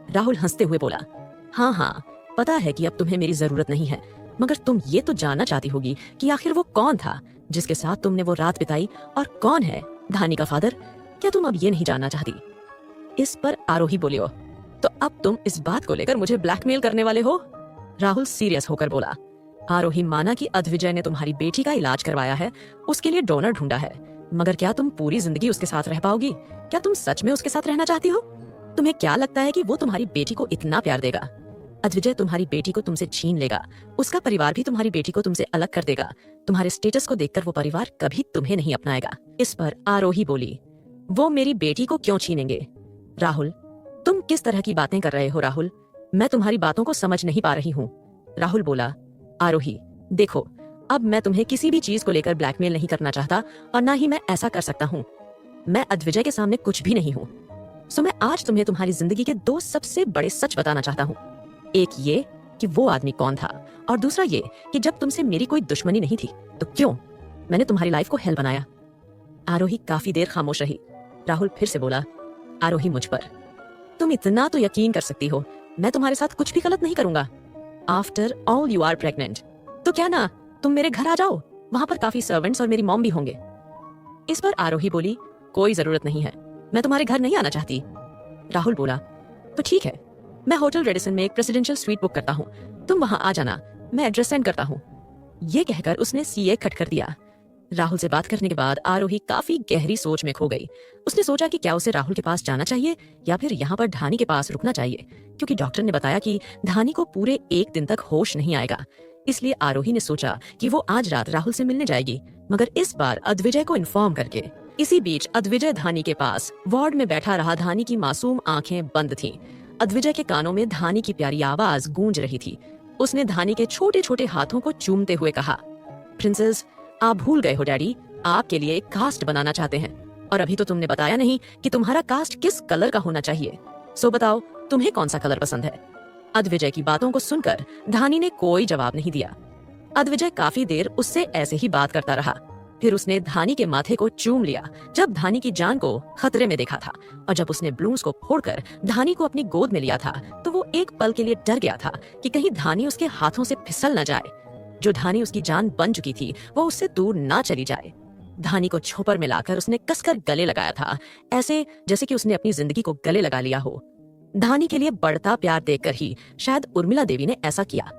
राहुल हंसते हुए बोला, हाँ हाँ, पता है कि अब तुम्हें मेरी जरूरत नहीं है, मगर तुम ये तो जानना चाहती होगी कि आखिर वो कौन था जिसके साथ तुमने वो रात बिताई, और कौन है धानी का फादर। क्या तुम अब ये नहीं जानना चाहती? इस पर आरोही बोली, तो अब तुम इस बात को लेकर मुझे ब्लैकमेल करने वाले हो? राहुल सीरियस होकर बोला। आरोही, माना कि अद्विजय ने तुम्हारी बेटी का इलाज करवाया है, उसके लिए डोनर ढूंढा है, मगर क्या तुम पूरी जिंदगी उसके साथ रह पाओगी? क्या तुम सच में उसके साथ रहना चाहती हो? तुम्हें क्या लगता है कि वो तुम्हारी बेटी को इतना प्यार देगा? अद्विजय तुम्हारी बेटी को तुमसे छीन लेगा, उसका परिवार भी तुम्हारी बेटी को तुमसे अलग कर देगा। तुम्हारे स्टेटस को देखकर वो परिवार कभी तुम्हें नहीं अपनाएगा। इस पर आरोही बोली, वो मेरी बेटी को क्यों छीनेंगे? राहुल, तुम किस तरह की बातें कर रहे हो राहुल? मैं तुम्हारी बातों को समझ नहीं पा रही हूँ। राहुल बोला, आरोही देखो, अब मैं तुम्हें किसी भी चीज को लेकर ब्लैकमेल नहीं करना चाहता, और ना ही मैं ऐसा कर सकता हूँ। मैं अद्विजय के सामने कुछ भी नहीं हूँ। सो मैं आज तुम्हें तुम्हारी जिंदगी के दो सबसे बड़े सच बताना चाहता हूँ। एक ये कि वो आदमी कौन था, और दूसरा ये कि जब तुमसे मेरी कोई दुश्मनी नहीं थी तो क्यों मैंने तुम्हारी लाइफ को हेल बनाया। आरोही काफी देर खामोश रही। राहुल फिर से बोला, आरोही मुझ पर तुम इतना तो यकीन कर सकती हो, मैं तुम्हारे साथ कुछ भी गलत नहीं करूंगा। After all you are pregnant, तो क्या ना तुम मेरे घर आ जाओ, वहां पर काफी सर्वेंट्स और मेरी मॉम भी होंगे। इस पर आरोही बोली, कोई जरूरत नहीं है, मैं तुम्हारे घर नहीं आना चाहती। राहुल बोला, तो ठीक है, मैं होटल रेडिसन में एक प्रेसिडेंशियल स्वीट बुक करता हूँ, तुम वहां आ जाना, मैं एड्रेस सेंड करता हूँ। ये कहकर उसने सीए खट कर दिया। राहुल से बात करने के बाद आरोही काफी गहरी सोच में खो गई। उसने सोचा कि क्या उसे राहुल के पास जाना चाहिए या फिर यहाँ पर धानी के पास रुकना चाहिए, क्योंकि डॉक्टर ने बताया कि धानी को पूरे 1 दिन तक होश नहीं आएगा। इसलिए आरोही ने सोचा कि वो आज रात राहुल से मिलने जाएगी, मगर इस बार अद्विजय को इन्फॉर्म करके। इसी बीच अद्विजय धानी के पास वार्ड में बैठा रहा। धानी की मासूम आंखें बंद थीं। अद्विजय के कानों में धानी की प्यारी आवाज गूंज रही थी। उसने धानी के छोटे छोटे हाथों को चूमते हुए कहा, प्रिंसेस, आप भूल गए हो डैडी, आपके लिए एक कास्ट बनाना चाहते हैं, और अभी तो तुमने बताया नहीं कि तुम्हारा कास्ट किस कलर का होना चाहिए। सो बताओ, तुम्हें कौन सा कलर पसंद है? अद्विजय की बातों को सुनकर धानी ने कोई जवाब नहीं दिया। अद्विजय काफी देर उससे ऐसे ही बात करता रहा। फिर उसने धानी के माथे को चूम लिया जब धानी की जान को खतरे में देखा था, और जब उसने ब्लूम्स को फोड़कर धानी को अपनी गोद में लिया था तो वो एक पल के लिए डर गया था कि कहीं धानी उसके हाथों से फिसल न जाए। जो धानी उसकी जान बन चुकी थी वो उससे दूर ना चली जाए। धानी को छोपर में लाकर उसने कसकर गले लगाया था, ऐसे जैसे कि उसने अपनी जिंदगी को गले लगा लिया हो। धानी के लिए बढ़ता प्यार देखकर ही शायद उर्मिला देवी ने ऐसा किया।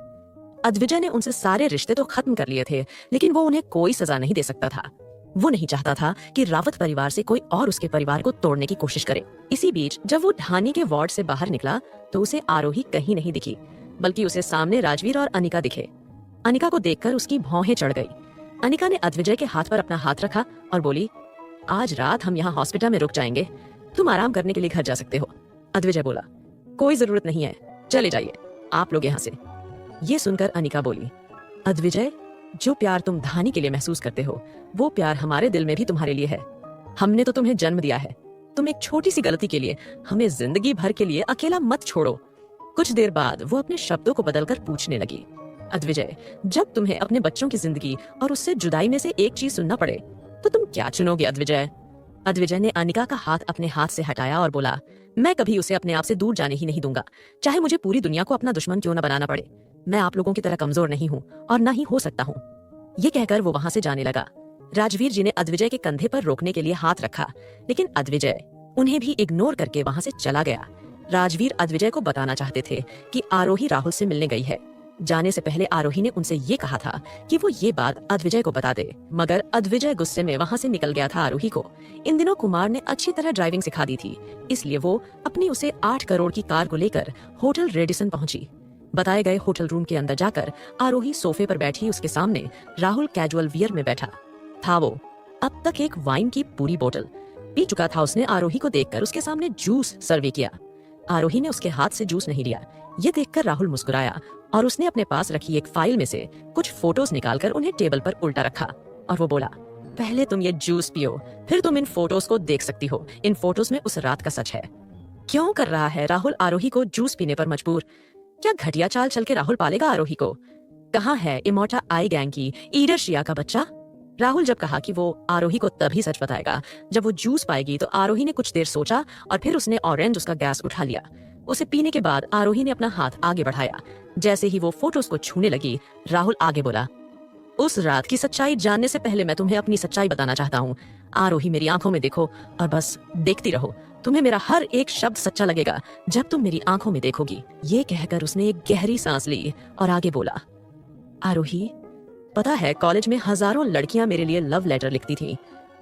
अद्विजय ने उनसे सारे रिश्ते तो खत्म कर लिए थे, लेकिन वो उन्हें कोई सजा नहीं दे सकता था। वो नहीं चाहता था कि रावत परिवार से कोई और उसके परिवार को तोड़ने की कोशिश करे। इसी बीच जब वो धानी के वार्ड से बाहर निकला तो उसे आरोही कहीं नहीं दिखी, बल्कि उसे सामने राजवीर और अनिका दिखे। अनिका को देखकर उसकी भौहें चढ़ गई। अनिका ने अद्विजय के हाथ पर अपना हाथ रखा और बोली, आज रात हम यहाँ हॉस्पिटल में रुक जाएंगे, तुम आराम करने के लिए घर जा सकते हो। अद्विजय बोला, कोई जरूरत नहीं है, चले जाइए आप लोग यहाँ से। ये सुनकर अनिका बोली, अद्विजय, जो प्यार तुम धानी के लिए महसूस करते हो वो प्यार हमारे दिल में भी तुम्हारे लिए है। हमने तो तुम्हें जन्म दिया है, तुम एक छोटी सी गलती के लिए हमें जिंदगी भर के लिए अकेला मत छोड़ो। कुछ देर बाद वो अपने शब्दों को बदलकर पूछने लगी, अद्विजय, जब तुम्हें अपने बच्चों की जिंदगी और उससे जुदाई में से एक चीज सुनना पड़े तो तुम क्या चुनोगे अद्विजय? अद्विजय ने अनिका का हाथ अपने हाथ से हटाया और बोला, मैं कभी उसे अपने आप से दूर जाने ही नहीं दूंगा, चाहे मुझे पूरी दुनिया को अपना दुश्मन क्यों न बनाना पड़े। मैं आप लोगों की तरह कमजोर नहीं हूँ और ना ही हो सकता हूँ। ये कहकर वो वहां से जाने लगा। राजवीर जी ने अद्विजय के कंधे पर रोकने के लिए हाथ रखा, लेकिन अद्विजय उन्हें भी इग्नोर करके वहां से चला गया। राजवीर अद्विजय को बताना चाहते थे कि आरोही राहुल से मिलने गई है। जाने से पहले आरोही ने उनसे ये कहा था कि वो ये बात अद्विजय को बता दे, मगर अद्विजय गुस्से में वहां से निकल गया था आरोही को। इन दिनों कुमार ने अच्छी तरह ड्राइविंग सिखा दी थी, इसलिए वो अपनी उसे 8 करोड़ की कार को लेकर होटल रेडिसन पहुंची। बताए गए होटल रूम के अंदर जाकर आरोही सोफे पर बैठी, उसके सामने राहुल कैजुअल वियर में बैठा था। वो अब तक एक वाइन की पूरी बोतल पी चुका था। उसने आरोही को देखकर उसके सामने जूस सर्व किया। आरोही ने उसके हाथ से जूस नहीं लिया। ये देखकर राहुल मुस्कुराया और उसने अपने पास रखी एक फाइल में से कुछ फोटोज निकालकर उन्हें टेबल पर उल्टा रखा और वो बोला, पहले तुम ये जूस पियो, फिर तुम इन फोटोज को देख सकती हो। इन फोटोज में उस रात का सच है। क्यों कर रहा है राहुल आरोही को जूस पीने पर मजबूर? क्या घटिया चाल चल के राहुल पालेगा आरोही को? कहाँ है इमोटा आई गैंग की ईडर शिया का बच्चा? राहुल जब कहा कि वो आरोही को तभी सच बताएगा जब वो जूस पाएगी, तो आरोही ने कुछ देर सोचा और फिर उसने ऑरेंज उसका गैस उठा लिया। उसे पीने के बाद आरोही ने अपना हाथ आगे बढ़ाया। जैसे ही वो फोटोज को छूने लगी, राहुल आगे बोला, उस रात की सच्चाई जानने से पहले मैं तुम्हें अपनी सच्चाई बताना चाहता हूँ। आरोही, मेरी आंखों में देखो और बस देखती रहो। तुम्हें मेरा हर एक शब्द सच्चा लगेगा जब तुम मेरी आंखों में देखोगी। ये कहकर उसने एक गहरी सांस ली और आगे बोला, आरोही, पता है कॉलेज में हजारों लड़कियां मेरे लिए लव लेटर लिखती थी,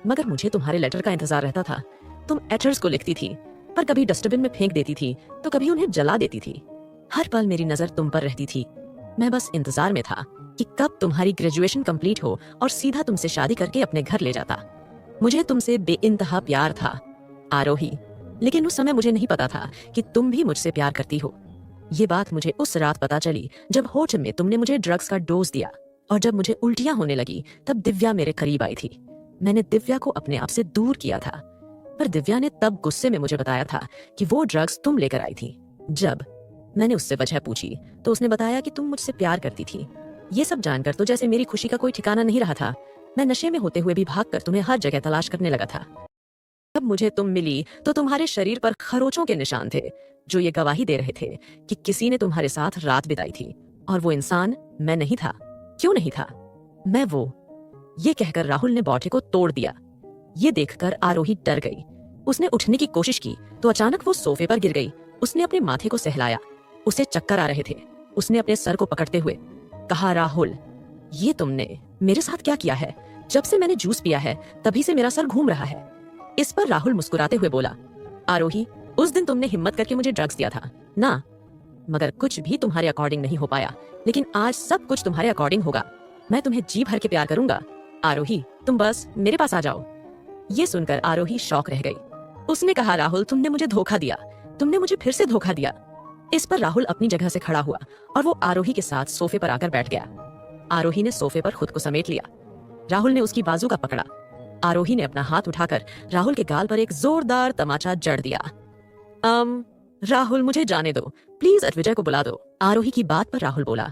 मगर मुझे तुम्हारे लेटर का इंतजार रहता था। तुम एटर्स को लिखती थी, पर कभी डस्टबिन में फेंक देती थी तो कभी उन्हें जला देती थी। हर पल मेरी नजर तुम पर रहती थी। मैं बस इंतजार में था कि कब तुम्हारी ग्रेजुएशन कंप्लीट हो और सीधा तुमसे शादी करके अपने घर ले जाता। मुझे तुमसे बेइंतहा प्यार था आरोही, लेकिन उस समय मुझे नहीं पता था कि तुम भी मुझसे प्यार करती हो। ये बात मुझे उस रात पता चली जब होटल में तुमने मुझे ड्रग्स का डोज दिया, और जब मुझे उल्टियां होने लगी तब दिव्या मेरे करीब आई थी। मैंने दिव्या को अपने आप से दूर किया था, पर दिव्या ने तब गुस्से में मुझे बताया था कि वो ड्रग्स तुम लेकर आई थी। जब मैंने उससे वजह पूछी तो उसने बताया कि तुम मुझसे प्यार करती थी। ये सब जानकर तो जैसे मेरी खुशी का कोई ठिकाना नहीं रहा था। मैं नशे में होते हुए भी भागकर तुम्हें हर जगह तलाश करने लगा था। जब मुझे तुम मिली तो तुम्हारे शरीर पर खरोचों के निशान थे, जो ये गवाही दे रहे थे कि किसी ने तुम्हारे साथ रात बिताई थी, और वो इंसान मैं नहीं था। क्यों नहीं था? मैं वो। ये कहकर राहुल ने बॉडी को तोड़ दिया। ये देखकर आरोही डर गई। उसने उठने की कोशिश की तो अचानक वो सोफे पर गिर गई। उसने अपने माथे को सहलाया। उसे चक्कर आ रहे थे। उसने अपने सर को पकड़ते हुए कहा, राहुल, ये तुमने मेरे साथ क्या किया है? जब से मैंने जूस पिया है तभी से मेरा सर घूम रहा है। इस पर राहुल मुस्कुराते हुए बोला, आरोही, उस दिन तुमने हिम्मत करके मुझे ड्रग्स दिया था ना, मगर कुछ भी तुम्हारे अकॉर्डिंग नहीं हो पाया। लेकिन आज सब कुछ तुम्हारे अकॉर्डिंग होगा। मैं तुम्हें जी भर के प्यार करूंगा। आरोही, तुम बस मेरे पास आ जाओ। ये सुनकर आरोही शॉक रह गई। उसने कहा, राहुल, तुमने मुझे धोखा दिया। तुमने मुझे फिर से धोखा दिया। इस पर राहुल अपनी जगह से खड़ा हुआ और वो आरोही के साथ सोफे पर आकर बैठ गया। आरोही ने सोफे पर खुद को समेट लिया। राहुल ने उसकी बाजू का पकड़ा। आरोही ने अपना हाथ उठाकर राहुल के गाल पर एक जोरदार तमाचा जड़ दिया। राहुल, मुझे जाने दो, प्लीज अद्विजय को बुला दो। आरोही की बात पर राहुल बोला,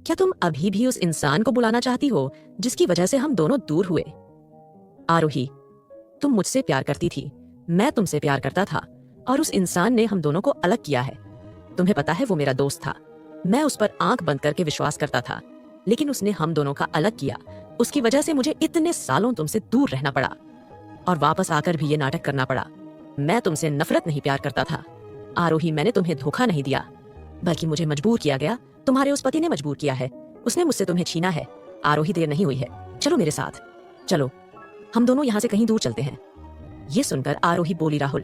क्या तुम अभी भी उस इंसान को बुलाना चाहती हो जिसकी वजह से हम दोनों दूर हुए? आरोही, तुम मुझसे प्यार करती थी, मैं तुमसे प्यार करता था, और उस इंसान ने हम दोनों को अलग किया है। तुम्हें पता है वो मेरा दोस्त था। मैं उस पर आंख बंद करके विश्वास करता था, लेकिन उसने हम दोनों का अलग किया। उसकी वजह से मुझे इतने सालों तुमसे दूर रहना पड़ा, और वापस आकर भी ये नाटक करना पड़ा। मैं तुमसे नफरत नहीं, प्यार करता था। आरोही, मैंने तुम्हें धोखा नहीं दिया, बल्कि मुझे मजबूर किया गया। तुम्हारे उस पति ने मजबूर किया है। उसने मुझसे तुम्हें छीना है। आरोही, देर नहीं हुई है, चलो मेरे साथ। चलो, हम दोनों यहाँ से कहीं दूर चलते हैं। ये सुनकर आरोही बोली, राहुल,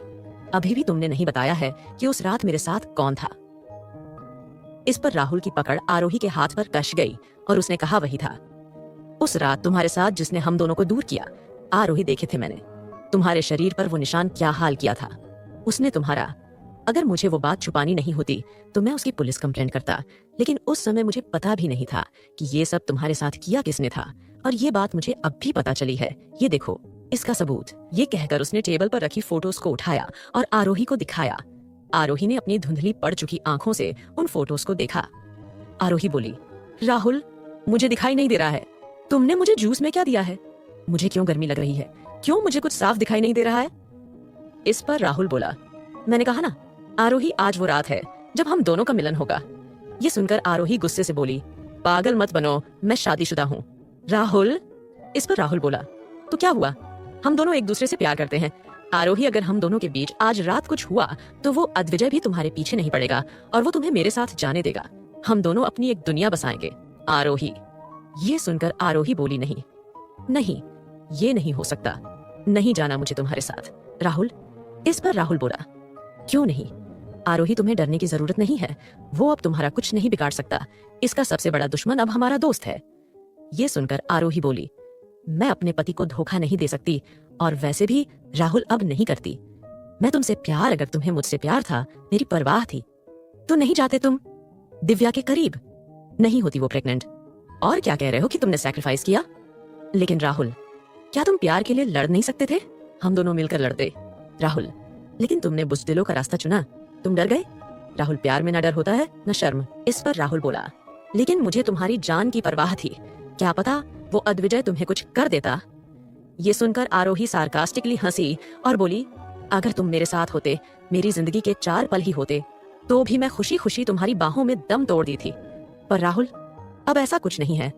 अभी भी तुमने नहीं बताया है कि उस रात मेरे साथ कौन था। इस पर राहुल की पकड़ आरोही के हाथ पर कस गई और उसने कहा, वही था उस रात तुम्हारे साथ जिसने हम दोनों को दूर किया। आरोही, देखे थे मैंने तुम्हारे शरीर पर वो निशान क्या हाल किया था। उसने तुम्हारा, अगर मुझे वो बात छुपानी नहीं होती तो मैं उसकी पुलिस कंप्लेंट करता, लेकिन उस समय मुझे पता भी नहीं था कि ये सब तुम्हारे साथ किया किसने था, और ये बात मुझे अब भी पता चली है। ये देखो, इसका सबूत। ये कहकर उसने टेबल पर रखी फोटोज को उठाया और आरोही को दिखाया। आरोही ने अपनी धुंधली पड़ चुकी आंखों से उन फोटोज को देखा। आरोही बोली, राहुल, मुझे दिखाई नहीं दे रहा है। तुमने मुझे जूस में क्या दिया है? मुझे क्यों गर्मी लग रही है? क्यों मुझे कुछ साफ दिखाई नहीं दे रहा है? इस पर राहुल बोला, मैंने कहा ना आरोही, आज वो रात है जब हम दोनों का मिलन होगा। ये सुनकर आरोही गुस्से से बोली, पागल मत बनो, मैं शादीशुदा हूँ। राहुल, इस पर राहुल बोला, तो क्या हुआ? हम दोनों एक दूसरे से प्यार करते हैं। आरोही, अगर हम दोनों के बीच आज रात कुछ हुआ तो वो अद्विजय भी तुम्हारे पीछे नहीं पड़ेगा और वो तुम्हें मेरे साथ जाने देगा। हम दोनों अपनी एक दुनिया बसाएंगे। आरोही। ये सुनकर आरोही बोली, नहीं नहीं, ये नहीं हो सकता, नहीं जाना मुझे तुम्हारे साथ। राहुल, इस पर राहुल बोला, क्यों नहीं? आरोही, तुम्हें डरने की जरूरत नहीं है। वो अब तुम्हारा कुछ नहीं बिगाड़ सकता। इसका सबसे बड़ा दुश्मन अब हमारा दोस्त है। ये सुनकर आरोही बोली, मैं अपने पति को धोखा नहीं दे सकती, और वैसे भी राहुल अब नहीं करती। मैं तुमसे प्यार, अगर तुम्हें मुझसे प्यार था, मेरी परवाह थी, तो नहीं जाते तुम दिव्या के करीब। नहीं होती वो प्रेग्नेंट। और क्या कह रहे हो कि तुमने सैक्रिफाइस किया? लेकिन राहुल, क्या तुम प्यार के लिए लड़ नहीं सकते थे? हम दोनों मिलकर लड़ते। राहुल, लेकिन तुमने बुज़दिलों का रास्ता चुना। तुम डर गए। राहुल, प्यार में न डर होता है न शर्म। इस पर राहुल बोला, लेकिन मुझे तुम्हारी जान की परवाह थी। क्या पता वो अद्विजय तुम्हें कुछ कर देता। ये सुनकर आरोही सार्कास्टिकली हंसी और बोली, अगर तुम मेरे साथ होते, मेरी जिंदगी के 4 पल ही होते, तो भी मैं खुशी खुशी तुम्हारी बाहों में दम तोड़ दी थी। पर राहुल, अब ऐसा कुछ नहीं है।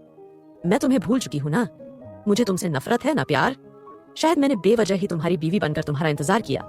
मैं तुम्हें भूल चुकी हूं ना। मुझे तुमसे नफरत है ना प्यार। शायद मैंने बेवजह ही तुम्हारी बीवी बनकर तुम्हारा इंतजार किया।